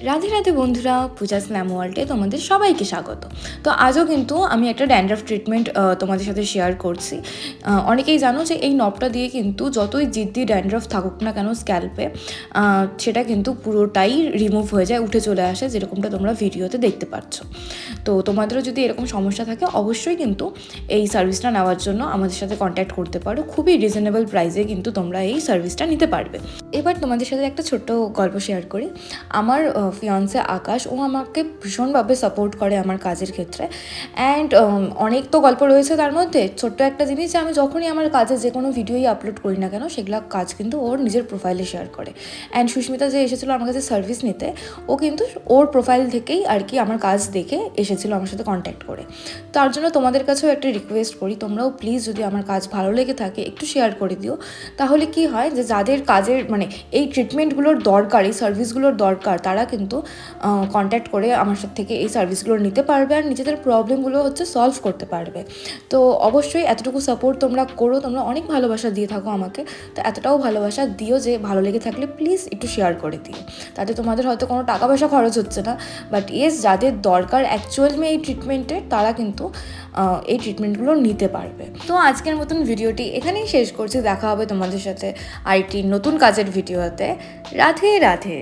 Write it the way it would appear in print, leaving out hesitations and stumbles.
রাধে রাধে বন্ধুরা, পূজাস ম্যাম ওয়ার্ল্ডে তোমাদের সবাইকে স্বাগত। তো আজও কিন্তু আমি একটা ড্যান্ড্রাফ ট্রিটমেন্ট তোমাদের সাথে শেয়ার করছি। অনেকেই জানো যে এই নবটা দিয়ে কিন্তু যতই জিদ্দি ড্যান্ড্রাফ থাকুক না কেন স্ক্যাল্পে, সেটা কিন্তু পুরোটাই রিমুভ হয়ে যায়, উঠে চলে আসে, যেরকমটা তোমরা ভিডিওতে দেখতে পাচ্ছ। তো তোমাদেরও যদি এরকম সমস্যা থাকে অবশ্যই কিন্তু এই সার্ভিসটা নেওয়ার জন্য আমাদের সাথে কন্ট্যাক্ট করতে পারো। খুবই রিজনেবল প্রাইসে কিন্তু তোমরা এই সার্ভিসটা নিতে পারবে। এবার তোমাদের সাথে একটা ছোট্ট গল্প শেয়ার করি। আমার ফিয়ন্সে আকাশ, ও আমাকে ভীষণভাবে সাপোর্ট করে আমার কাজের ক্ষেত্রে। অ্যান্ড অনেক তো গল্প রয়েছে, তার মধ্যে ছোট্ট একটা জিনিস যে আমি যখনই আমার কাজে যে কোনো ভিডিওই আপলোড করি না কেন, সেগুলো কাজ কিন্তু ওর নিজের প্রোফাইলে শেয়ার করে। অ্যান্ড সুস্মিতা যে এসেছিলো আমার কাছে সার্ভিস নিতে, ও কিন্তু ওর প্রোফাইল থেকেই আর কি আমার কাজ দেখে এসেছিলো আমার সাথে কন্ট্যাক্ট করে। তার জন্য তোমাদের কাছেও একটা রিকোয়েস্ট করি, তোমরাও প্লিজ যদি আমার কাজ ভালো লেগে থাকে একটু শেয়ার করে দিও। তাহলে কি হয় যে যাদের কাজের মানে এই ট্রিটমেন্টগুলোর দরকার, এই সার্ভিসগুলোর দরকার, তারা কিন্তু কন্ট্যাক্ট করে আমার সাথে থেকে এই সার্ভিসগুলো নিতে পারবে আর নিজেদের প্রবলেমগুলো সলভ করতে পারবে। তো অবশ্যই এতটুকু সাপোর্ট তোমরা করো, তোমরা অনেক ভালোবাসা দিয়ে থাকো আমাকে, তো এতটাও ভালোবাসা দিও যে ভালো লেগে থাকলে প্লিজ একটু শেয়ার করে দিও। তাতে তোমাদের হয়তো কোনো টাকা পয়সা খরচ হচ্ছে না, বাট ইয়েস, যাদের দরকার অ্যাকচুয়ালি এই ট্রিটমেন্টের, তারা কিন্তু এই ট্রিটমেন্টগুলো নিতে পারবে। তো আজকের মতন ভিডিওটি এখানেই শেষ করছি। দেখা হবে তোমাদের সাথে আরেকটি নতুন কাজের ভিডিওতে। রাধে রাধে।